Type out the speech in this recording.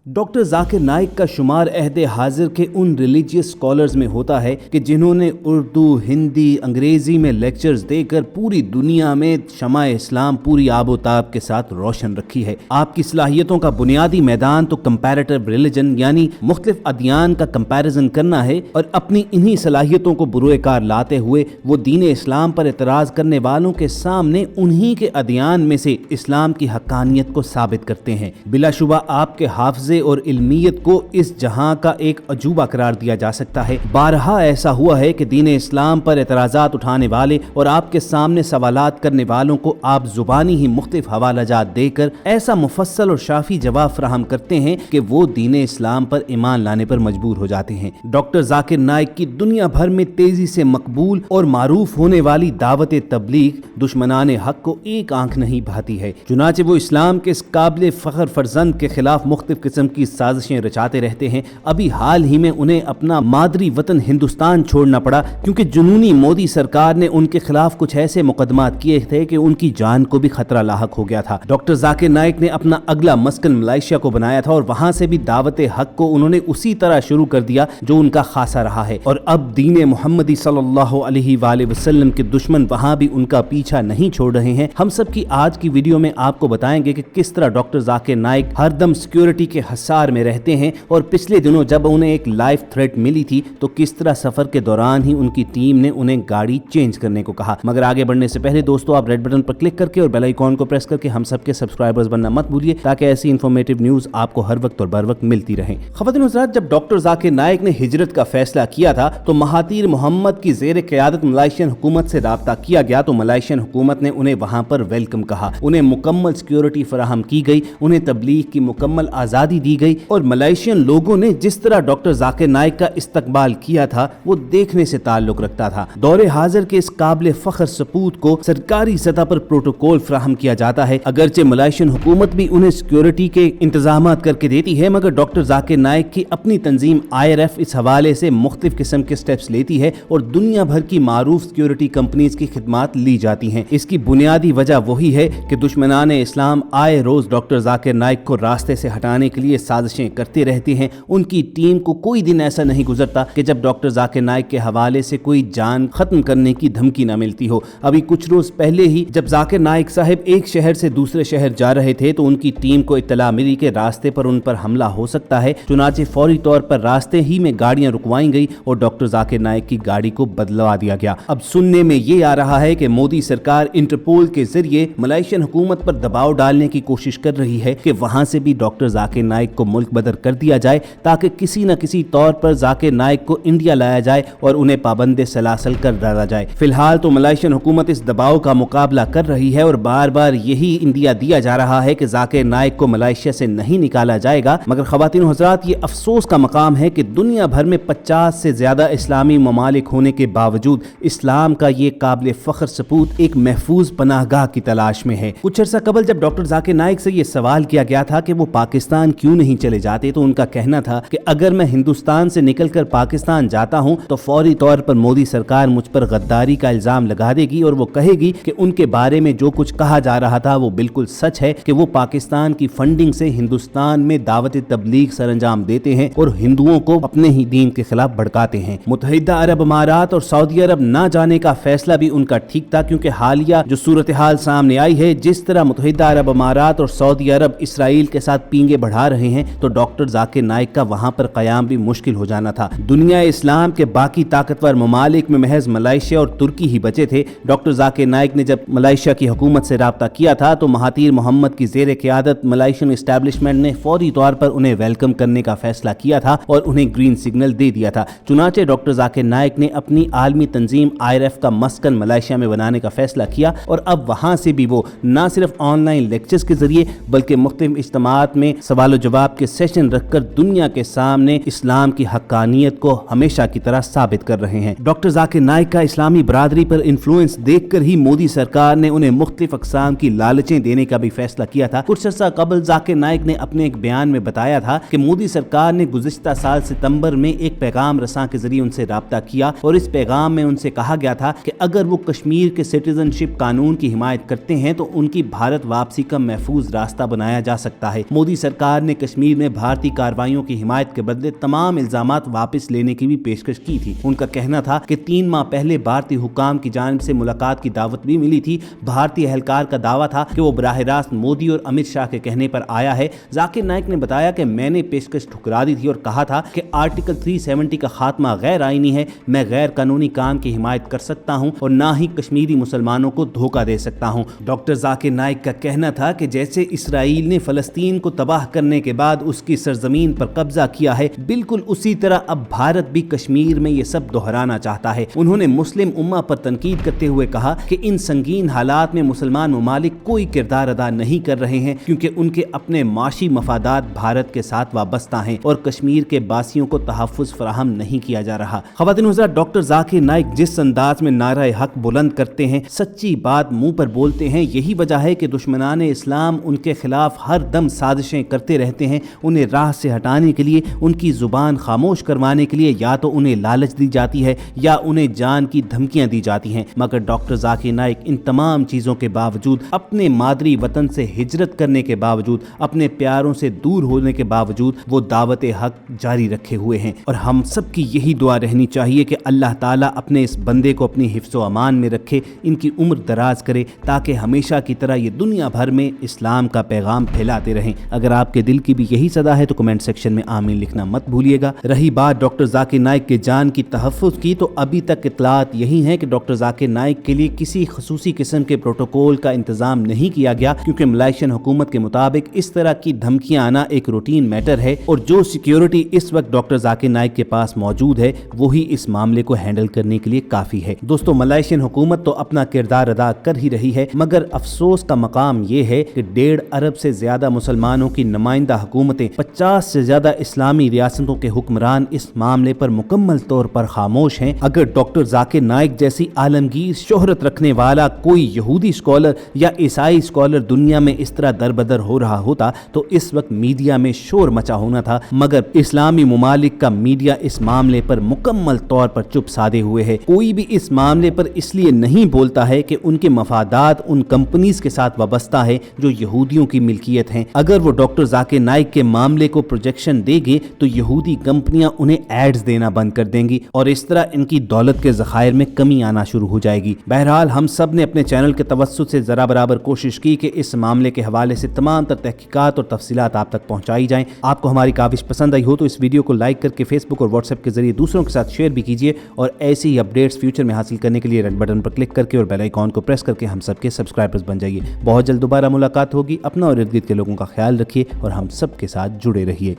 Doctor Zakir Naik का शुमार अहद हाजिर के उन रिलीजियस स्कॉलर्स में होता है कि जिन्होंने उर्दू, हिंदी, अंग्रेजी में लेक्चर्स देकर पूरी दुनिया में शमा इस्लाम पूरी आबोताब के साथ रोशन रखी है। आपकी सलाहियतों का बुनियादी मैदान तो कंपैरेटिव रिलीजन यानी मुख्तलिफ अदियान का कंपैरिजन करना है और अपनी इन्हीं सलाहियतों को बुरोकार लाते हुए वो दीन इस्लाम पर एतराज करने वालों के सामने उन्हीं के अदियान में से इस्लाम की हक्कानियत को साबित करते हैं। बिलाशुबा आपके हाफजे और इल्मियत को इस जहां का एक अजूबा करार दिया जा सकता है। बारहा ऐसा हुआ है कि दीन इस्लाम पर एतराज़ात उठाने वाले और आपके सामने सवालात करने वालों को आप जुबानी ही मुख्तलिफ हवालाजात देकर ऐसा मुफस्सल और शाफी जवाब फराहम करते हैं कि वो दीन इस्लाम पर ईमान लाने पर मजबूर हो जाते हैं। डॉक्टर जाकिर नाइक की दुनिया भर में तेजी से मकबूल और मारूफ होने वाली दावत तबलीग दुश्मनाने हक को एक आंख नहीं भाती है। चुनाचे वो इस्लाम के इस काबिल फख्र फर्जंद के खिलाफ मुख्तलिफ किस्म की साजिशें रचाते रहते हैं। अभी हाल ही में उन्हें अपना मादरी वतन हिंदुस्तान छोड़ना पड़ा क्योंकि जुनूनी मोदी सरकार ने उनके खिलाफ कुछ ऐसे मुकदमात किए थे कि उनकी जान को भी खतरा लाहक हो गया था। डॉक्टर जाकिर नाइक ने अपना अगला मस्कन मलेशिया को बनाया था और वहां से भी दावत हक को उन्होंने उसी तरह शुरू कर दिया जो उनका खासा रहा है। और अब दीन मोहम्मदी सल्लल्लाहु अलैहि वसल्लम के दुश्मन वहां भी उनका पीछा नहीं छोड़ रहे हैं। हम सब की आज की वीडियो में आपको बताएंगे कि किस तरह डॉक्टर जाकिर नाइक हरदम सिक्योरिटी के हसार में रहते हैं और पिछले दिनों जब उन्हें एक लाइफ थ्रेट मिली थी तो किस तरह सफर के दौरान ही उनकी टीम ने उन्हें गाड़ी चेंज करने को कहा। मगर आगे बढ़ने से पहले दोस्तों आप रेड बटन पर क्लिक करके और बेल आइकॉन को प्रेस करके हम सबके सब्सक्राइबर्स बनना मत भूलिए ताकि ऐसी इंफॉर्मेटिव न्यूज आपको हर वक्त और बर वक्त मिलती रहे। ख़वातीन हज़रात, जब डॉक्टर जाकिर नाइक ने हिजरत का फैसला किया था तो महातीर मोहम्मद की ज़ेर क़यादत मलाइशियन हुकूमत से राब्ता किया गया तो मलाइशियन हुकूमत ने उन्हें वहां पर वेलकम कहा। उन्हें मुकम्मल सिक्योरिटी फराहम की गई, उन्हें तबलीग की मुकम्मल आज़ादी दी गई और मलेशियन लोगों ने जिस तरह डॉक्टर जाकिर नाइक का इस्तकबाल किया था वो देखने से ताल्लुक रखता था। दौरे हाजिर के इस काबिल फख्र सपूत को सरकारी सतह पर प्रोटोकॉल फराहम किया जाता है। अगरचे मलेशियन हुकूमत भी उन्हें सिक्योरिटी के इंतजाम करके देती है मगर डॉक्टर जाकिर नाइक की अपनी तंजीम IRF इस हवाले से मुख्तलिफ किस्म के स्टेप्स लेती है और दुनिया भर की मारूफ सिक्योरिटी कंपनीज की खिदमात ली जाती हैं। इसकी बुनियादी वजह वही है कि दुश्मनाने इस्लाम आए रोज डॉक्टर जाकिर नाइक को रास्ते से हटाने के लिए साजिशें करते रहते हैं। उनकी टीम को कोई दिन ऐसा नहीं गुजरता कि जब डॉक्टर जाकिर नाइक के हवाले से कोई जान खत्म करने की धमकी न मिलती हो। अभी कुछ रोज पहले ही जब जाकिर नाइक साहब एक शहर से दूसरे शहर जा रहे थे तो उनकी टीम को इत्तला मिली कि रास्ते पर उन पर हमला हो सकता है। चुनाचे फौरी तौर पर रास्ते ही में गाड़ियां रुकवाई गई और डॉक्टर जाकिर नाइक की गाड़ी को बदलवा दिया गया। अब सुनने में ये आ रहा है कि मोदी सरकार इंटरपोल के जरिए मलेशियन हुकूमत पर दबाव डालने की कोशिश कर रही है कि वहां से भी डॉक्टर जाकिर नाइक को मुल्क बदर कर दिया जाए ताकि किसी न किसी तौर पर जाकिर नाइक को इंडिया लाया जाए और उन्हें पाबंदे सलासल कर डाला जाए। फिलहाल तो मलेशियन हुकूमत इस दबाव का मुकाबला कर रही है और बार बार यही इंडिया दिया जा रहा है कि जाकिर नाइक को मलेशिया से नहीं निकाला जाएगा। मगर ख़वातीन हज़रात, ये अफसोस का मकाम है कि दुनिया भर में 50 से ज्यादा इस्लामी ममालिक होने के बावजूद इस्लाम का ये काबिल फख्र सपूत एक महफूज पनाहगाह की तलाश में है। कुछ अर्सा कबल जब डॉक्टर जाकिर नाइक से ये सवाल किया गया था कि वो पाकिस्तान क्यों नहीं चले जाते तो उनका कहना था कि अगर मैं हिंदुस्तान से निकलकर पाकिस्तान जाता हूं तो फौरी तौर पर मोदी सरकार मुझ पर गद्दारी का इल्जाम लगा देगी और वो कहेगी कि उनके बारे में जो कुछ कहा जा रहा था वो बिल्कुल सच है कि वो पाकिस्तान की फंडिंग से हिंदुस्तान में दावत तबलीग सरंजाम देते हैं और हिंदुओं को अपने ही दीन के खिलाफ भड़काते हैं। मुत्तहिदा अरब अमारात और सऊदी अरब ना जाने का फैसला भी उनका ठीक था क्योंकि हालिया जो सूरत हाल सामने आई है, जिस तरह मुत्तहिदा अरब अमारात और सऊदी अरब इसराइल के साथ पींगे बढ़ा रहे हैं तो डॉक्टर जाकिर नाइक का वहां पर कयाम भी मुश्किल हो जाना था। दुनिया इस्लाम के बाकी ताकतवर ममालिक में महज मलेशिया और तुर्की ही बचे थे। डॉक्टर जाकिर नाइक ने जब मलेशिया की हुकूमत से राब्ता किया था तो महातीर मोहम्मद की ज़ेर क़यादत मलेशियन एस्टैब्लिशमेंट ने फौरी तौर पर उन्हें वेलकम करने का फैसला किया था और उन्हें ग्रीन सिग्नल दे दिया था। चुनाचे डॉक्टर जाकिर नाइक ने अपनी आलमी तंजीम IRF का मस्कन मलेशिया में बनाने का फैसला किया और अब वहां से भी वो न सिर्फ ऑनलाइन लेक्चर्स के जरिए बल्कि मुख्तलिफ इज्तिमात में सवाल जवाब के सेशन रखकर दुनिया के सामने इस्लाम की हक्कानियत को हमेशा की तरह साबित कर रहे हैं। डॉक्टर जाकिर नाइक का इस्लामी बरादरी पर इन्फ्लुएंस देखकर ही मोदी सरकार ने उन्हें मुख्तलिफ अक़साम की लालचें देने का भी फैसला किया था। कुछ अर्सा कबल जाकिर नाइक ने अपने एक बयान में बताया था कि मोदी सरकार ने गुज़िश्ता साल सितंबर में एक पैगाम रसां के जरिए उनसे राब्ता किया और इस पैगाम में उनसे कहा गया था कि अगर वो कश्मीर के सिटीजनशिप कानून की हिमायत करते हैं तो उनकी भारत वापसी का महफूज रास्ता बनाया जा सकता है। मोदी सरकार ने ने कश्मीर में भारतीय कार्रवाइयों की हिमायत के बदले तमाम इल्जामात वापस लेने की भी पेशकश की थी। उनका कहना था कि 3 माह पहले भारतीय हुक्काम की जानिब से मुलाकात की दावत भी मिली थी। भारतीय एहलकार का दावा था कि वो बराह रास्त मोदी और अमित शाह के कहने पर आया है। जाकिर नाइक ने बताया कि मैंने पेशकश ठुकरा दी थी और कहा था कि आर्टिकल 370 का खात्मा गैर आईनी है, मैं गैर कानूनी काम की हिमायत कर सकता हूं और ना ही कश्मीरी मुसलमानों को धोखा दे सकता हूं। डॉक्टर जाकिर नाइक का कहना था कि जैसे इसराइल ने फलस्तीन को तबाह करने के बाद उसकी सरजमीन पर कब्जा किया है, बिल्कुल उसी तरह अब भारत भी कश्मीर में ये सब दोहराना चाहता है। उन्होंने मुस्लिम उम्मा पर तनकीद करते हुए कहा कि इन संगीन हालात में मुसलमान ममालिक कोई किरदार अदा नहीं कर रहे हैं क्योंकि उनके अपने माशी मफादात भारत के साथ वाबस्ता हैं और कश्मीर के बासियों को तहफ़्फ़ुज़ फराहम नहीं किया जा रहा। ख़वातीन हज़रात, डॉक्टर जाकिर नाइक जिस अंदाज में नारा हक बुलंद करते हैं, सच्ची बात मुंह पर बोलते हैं, यही वजह है कि दुश्मनाने इस्लाम उनके खिलाफ हर दम साजिशें करते रहते हैं। उन्हें राह से हटाने के लिए, उनकी जुबान खामोश करवाने के लिए या तो उन्हें लालच दी जाती है या उन्हें जान की धमकियां दी जाती हैं। मगर डॉक्टर जाकिर नाइक इन तमाम चीज़ों के बावजूद, अपने मादरी वतन से हिजरत करने के बावजूद, अपने प्यारों से दूर होने के बावजूद वो दावत हक जारी रखे हुए हैं। और हम सब की यही दुआ रहनी चाहिए कि अल्लाह ताला अपने इस बंदे को अपनी हिफ्ज़ व अमान में रखे, इनकी उम्र दराज करे, ताकि हमेशा की तरह ये दुनिया भर में इस्लाम का पैगाम फैलाते रहें। अगर आपके दिल की भी यही सदा है तो कमेंट सेक्शन में आमीन लिखना मत भूलिएगा। रही बात डॉक्टर जाकिर नाइक के जान की तहफ़्फ़ुज़ की, तो अभी तक इत्तलात यही है कि डॉक्टर जाकिर नाइक के लिए किसी खसूसी किस्म के प्रोटोकॉल का इंतजाम नहीं किया गया, क्योंकि मलाइशियन हुकूमत के मुताबिक इस तरह की धमकियां आना एक रूटीन मैटर है और जो सिक्योरिटी इस वक्त डॉक्टर जाकिर नाइक के पास मौजूद है वही इस मामले को हैंडल करने के लिए काफी है। दोस्तों, मलाइशियन हुकूमत तो अपना किरदार अदा कर ही रही है, मगर अफसोस का मकाम ये है कि 1.5 अरब से ज्यादा मुसलमानों की नुमाइंदा हुकूमतें, 50 से ज्यादा इस्लामी रियासतों के हुक्मरान इस मामले पर मुकम्मल तौर पर खामोश हैं। अगर डॉक्टर जाकिर नाइक जैसी आलमगीर शोहरत रखने वाला कोई यहूदी स्कॉलर या ईसाई स्कॉलर दुनिया में इस तरह दरबदर हो रहा होता तो इस वक्त मीडिया में शोर मचा होना था, मगर इस्लामी मुमालिक का मीडिया इस मामले पर मुकम्मल तौर पर चुप साधे हुए है। कोई भी इस मामले पर इसलिए नहीं बोलता है कि उनके मफादात उन कंपनीज के साथ वाबस्ता है जो यहूदियों की मिल्कियत हैं। अगर वो डॉक्टर जाकिर नाइक के मामले को प्रोजेक्शन देंगे तो यहूदी कंपनियां उन्हें एड्स देना बंद कर देंगी और इस तरह इनकी दौलत के ज़खायर में कमी आना शुरू हो जाएगी। बहरहाल, हम सब ने अपने चैनल के तवस्सुत से जरा बराबर कोशिश की कि इस मामले के हवाले से तमाम तर तहकीकात और तफसीलात आप तक पहुंचाई जाएं। आपको हमारी काविश पसंद आई हो तो इस वीडियो को लाइक करके फेसबुक और व्हाट्सएप के जरिए दूसरों के साथ शेयर भी कीजिए और ऐसी ही अपडेट्स फ्यूचर में हासिल करने के लिए रेड बटन पर क्लिक करके और बेल आइकॉन को प्रेस करके हम सबके सब्सक्राइबर्स बन जाइए। बहुत जल्द दोबारा मुलाकात होगी। अपना और इर्द गिर्द के लोगों का ख्याल रखिए और हम सब के साथ जुड़े रहिए।